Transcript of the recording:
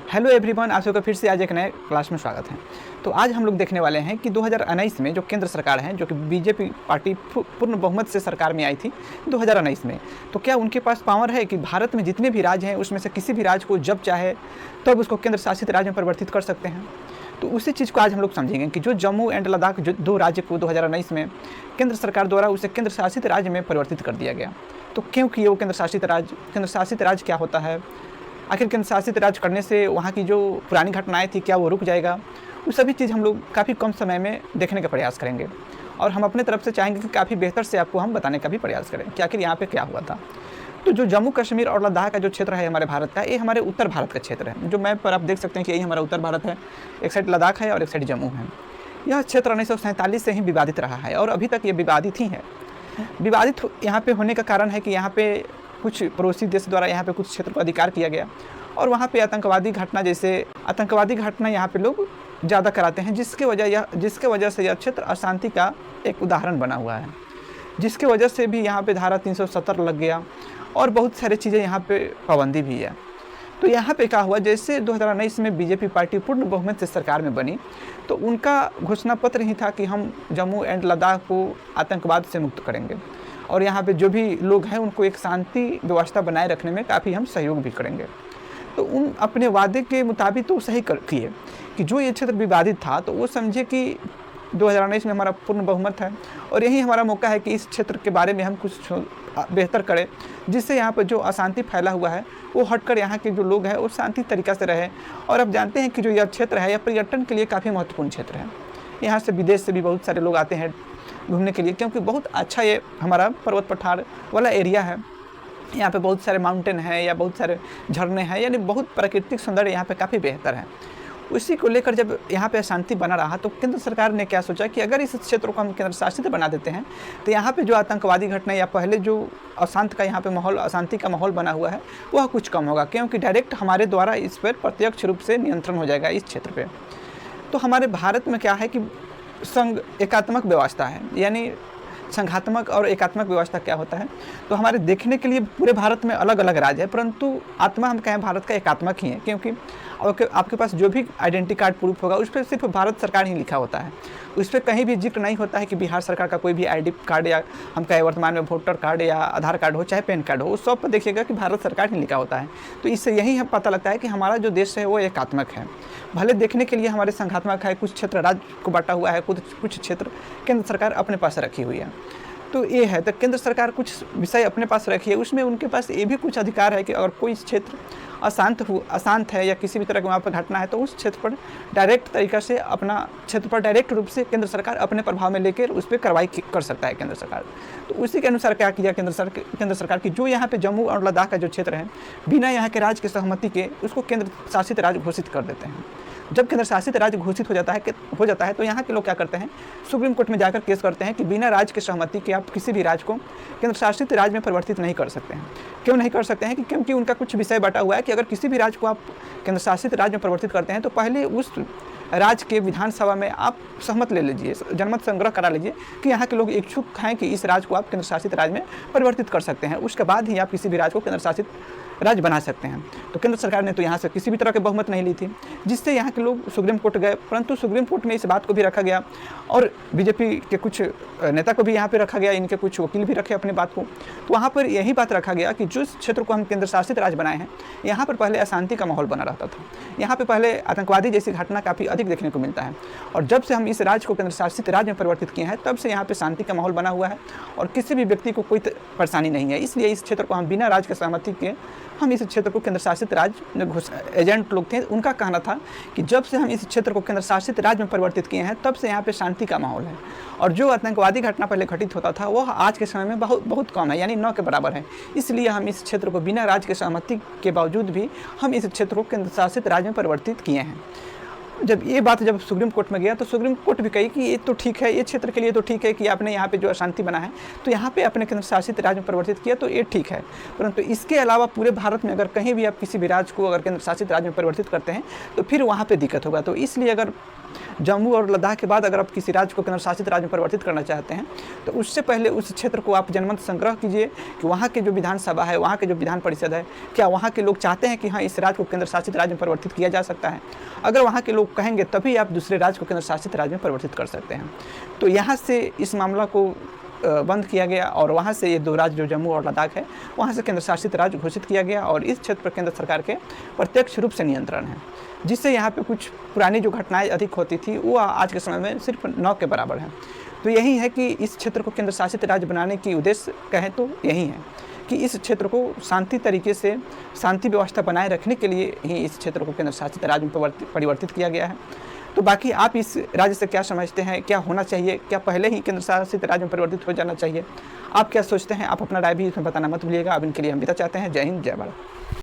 Hello everyone, आप सबका फिर से आज एक नए क्लास में स्वागत है। तो आज हम लोग देखने वाले हैं कि 2019 में जो केंद्र सरकार है, जो कि बीजेपी पार्टी पूर्ण बहुमत से सरकार में आई थी 2019 में, तो क्या उनके पास पावर है कि भारत में जितने भी राज्य हैं उसमें से किसी भी राज्य को जब चाहे तब उसको केंद्र शासित राज्य में परिवर्तित कर सकते हैं। तो उसी चीज़ को आज हम लोग समझेंगे कि जो जम्मू एंड लद्दाख जो दो राज्य को 2019 में केंद्र सरकार द्वारा उसे केंद्र शासित राज्य में परिवर्तित कर दिया गया। तो क्यों किए वो केंद्र शासित राज्य क्या होता है, आखिर केंद्र शासित राज्य करने से वहाँ की जो पुरानी घटनाएं थी क्या वो रुक जाएगा, वो सभी चीज़ हम लोग काफ़ी कम समय में देखने का प्रयास करेंगे। और हम अपने तरफ से चाहेंगे कि काफ़ी बेहतर से आपको हम बताने का भी प्रयास करें कि आखिर यहाँ पे क्या हुआ था। तो जो जम्मू कश्मीर और लद्दाख का जो क्षेत्र है हमारे भारत का, ये हमारे उत्तर भारत का क्षेत्र है। जो मैप पर आप देख सकते हैं कि यही हमारा उत्तर भारत है, एक साइड लद्दाख है और एक साइड जम्मू है। यह क्षेत्र 1947 से ही विवादित रहा है और अभी तक ये विवादित ही है। विवादित यहाँ पे होने का कारण है कि यहाँ पे कुछ पड़ोसी देश द्वारा यहाँ पे कुछ क्षेत्र को अधिकार किया गया और वहाँ पे आतंकवादी घटना यहाँ पे लोग ज़्यादा कराते हैं, जिसके वजह से यह क्षेत्र अशांति का एक उदाहरण बना हुआ है, जिसके वजह से भी यहाँ पे धारा 370 लग गया और बहुत सारी चीज़ें यहाँ पे पाबंदी भी है। तो यहाँ पे क्या हुआ, जैसे 2019 में बीजेपी पार्टी पूर्ण बहुमत से सरकार में बनी तो उनका घोषणा पत्र ही था कि हम जम्मू एंड लद्दाख को आतंकवाद से मुक्त करेंगे और यहाँ पे जो भी लोग हैं उनको एक शांति व्यवस्था बनाए रखने में काफ़ी हम सहयोग भी करेंगे। तो उन अपने वादे के मुताबिक तो सही किए कि जो ये क्षेत्र विवादित था तो वो समझे कि 2019 में हमारा पूर्ण बहुमत है और यही हमारा मौका है कि इस क्षेत्र के बारे में हम कुछ बेहतर करें, जिससे यहाँ पर जो अशांति फैला हुआ है वो हटकर यहाँ के जो लोग हैं वो शांति तरीक़ा से रहे। और अब जानते हैं कि जो यह क्षेत्र है यह पर्यटन के लिए काफ़ी महत्वपूर्ण क्षेत्र है। यहाँ से विदेश से भी बहुत सारे लोग आते हैं घूमने के लिए, क्योंकि बहुत अच्छा ये हमारा पर्वत पठार वाला एरिया है। यहाँ पे बहुत सारे माउंटेन हैं या बहुत सारे झरने हैं, यानी बहुत प्राकृतिक सौंदर्य यहाँ पे काफ़ी बेहतर है। उसी को लेकर जब यहाँ पे शांति बना रहा तो केंद्र सरकार ने क्या सोचा कि अगर इस क्षेत्र को हम केंद्र शासित बना देते हैं तो यहाँ पे जो आतंकवादी घटना या पहले जो अशांति का माहौल बना हुआ है वह कुछ कम होगा, क्योंकि डायरेक्ट हमारे द्वारा इस पर प्रत्यक्ष रूप से नियंत्रण हो जाएगा इस क्षेत्र पर। तो हमारे भारत में क्या है कि एकात्मक व्यवस्था है, यानी संघात्मक और एकात्मक व्यवस्था क्या होता है, तो हमारे देखने के लिए पूरे भारत में अलग अलग राज्य है, परंतु आत्मा हम कहें भारत का एकात्मक ही है, क्योंकि आपके पास जो भी आइडेंटिटी कार्ड प्रूफ होगा उस पर सिर्फ भारत सरकार ही लिखा होता है। उस पर कहीं भी जिक्र नहीं होता है कि बिहार सरकार का कोई भी आईडी कार्ड या हम कहें वर्तमान में वोटर कार्ड या आधार कार्ड हो चाहे पैन कार्ड हो, उस सब पर देखिएगा कि भारत सरकार ही लिखा होता है। तो इससे यही हम पता लगता है कि हमारा जो देश है वो एकात्मक है। भले देखने के लिए हमारे संघात्मक है, कुछ क्षेत्र राज्य को बांटा हुआ है, कुछ क्षेत्र केंद्र सरकार अपने पास रखी हुई है। तो ये है, तो केंद्र सरकार कुछ विषय अपने पास रखी है, उसमें उनके पास ये भी कुछ अधिकार है कि अगर कोई क्षेत्र अशांत है या किसी भी तरह की वहाँ पर घटना है तो उस क्षेत्र पर डायरेक्ट तरीक़ा से अपना क्षेत्र पर डायरेक्ट रूप से केंद्र सरकार अपने प्रभाव में लेकर उस पर कार्रवाई कर सकता है केंद्र सरकार। तो उसी के अनुसार क्या किया केंद्र सरकार की, जो यहाँ पे जम्मू और लद्दाख का जो क्षेत्र है बिना यहाँ के राज्य की सहमति के उसको केंद्र शासित राज्य घोषित कर देते हैं। जब केंद्र शासित राज्य घोषित हो जाता है तो यहाँ के लोग क्या करते हैं, सुप्रीम कोर्ट में जाकर केस करते हैं कि बिना राज्य की सहमति के आप किसी भी राज्य को केंद्र शासित राज्य में परिवर्तित नहीं कर सकते हैं। क्यों नहीं कर सकते हैं कि क्योंकि उनका कुछ विषय बटा हुआ है कि अगर किसी भी राज्य को आप केंद्र शासित राज्य में परिवर्तित करते हैं तो पहले उस राज्य के विधानसभा में आप सहमत ले लीजिए, जनमत संग्रह करा लीजिए कि यहाँ के लोग इच्छुक हैं कि इस राज्य को आप केंद्र शासित राज्य में परिवर्तित कर सकते हैं। उसके बाद ही आप किसी भी राज्य को केंद्र शासित राज्य बना सकते हैं। तो केंद्र सरकार ने तो यहाँ से किसी भी तरह के बहुमत नहीं ली थी, जिससे यहाँ के लोग सुप्रीम कोर्ट गए, परंतु सुप्रीम कोर्ट में इस बात को भी रखा गया और बीजेपी के कुछ नेता को भी यहाँ पे रखा गया, इनके कुछ वकील भी रखे अपनी बात को। तो वहाँ पर यही बात रखा गया कि जिस क्षेत्र को हम केंद्र शासित राज्य बनाए हैं यहाँ पर पहले अशांति का माहौल बना रहता था, यहाँ पर पहले आतंकवादी जैसी घटना काफ़ी अधिक देखने को मिलता है, और जब से हम इस राज्य को केंद्र शासित राज्य में परिवर्तित किए हैं तब से यहाँ पर शांति का माहौल बना हुआ है और किसी भी व्यक्ति को कोई परेशानी नहीं है। इसलिए इस क्षेत्र को हम बिना राज्य की सहमति के हम इस क्षेत्र को केंद्र शासित राज्य एजेंट लोग थे, उनका कहना था कि जब से हम इस क्षेत्र को केंद्र शासित राज्य में परिवर्तित किए हैं तब से यहाँ पे शांति का माहौल है और जो आतंकवादी घटना पहले घटित होता था वह आज के समय में बहुत कम है, यानी 9 के बराबर है। इसलिए हम इस क्षेत्र को बिना राज्य की सहमति के बावजूद भी हम इस क्षेत्र को केंद्र शासित राज्य में परिवर्तित किए हैं। जब ये बात जब सुप्रीम कोर्ट में गया तो सुप्रीम कोर्ट भी कही कि ये तो ठीक है, ये क्षेत्र के लिए तो ठीक है कि आपने यहाँ पे जो अशांति बना है तो यहाँ पे अपने केंद्र शासित राज्य में परिवर्तित किया, तो ये ठीक है। परंतु इसके अलावा पूरे भारत में अगर कहीं भी आप किसी भी राज्य को अगर केंद्र शासित राज्य में परिवर्तित करते हैं तो फिर वहाँ पर दिक्कत होगा। तो इसलिए अगर जम्मू और लद्दाख के बाद अगर आप किसी राज्य को केंद्र शासित राज्य में परिवर्तित करना चाहते हैं तो उससे पहले उस क्षेत्र को आप जनमत संग्रह कीजिए कि वहाँ के जो विधानसभा है, वहाँ के जो विधान परिषद है, क्या वहाँ के लोग चाहते हैं कि हाँ इस राज्य को केंद्र शासित राज्य में परिवर्तित किया जा सकता है। अगर वहाँ के लोग कहेंगे तभी आप दूसरे राज्य को केंद्र शासित राज्य में परिवर्तित कर सकते हैं। तो यहाँ से इस मामला को बंद किया गया और वहाँ से ये 2 राज्य जो जम्मू और लद्दाख है वहाँ से केंद्र शासित राज्य घोषित किया गया और इस क्षेत्र पर केंद्र सरकार के प्रत्यक्ष रूप से नियंत्रण है, जिससे यहाँ पे कुछ पुरानी जो घटनाएं अधिक होती थी वो आज के समय में सिर्फ 9 के बराबर है। तो यही है कि इस क्षेत्र को केंद्र शासित राज्य बनाने की उद्देश्य कहें तो यही है कि इस क्षेत्र को शांति तरीके से शांति व्यवस्था बनाए रखने के लिए ही इस क्षेत्र को केंद्र शासित राज्य में परिवर्तित किया गया है। तो बाकी आप इस राज्य से क्या समझते हैं, क्या होना चाहिए, क्या पहले ही केंद्र शासित राज्य में परिवर्तित हो जाना चाहिए, आप क्या सोचते हैं? आप अपना राय भी इसमें बताना मत भूलिएगा। अब इनके लिए हम विदा चाहते हैं। जय हिंद, जय भारत।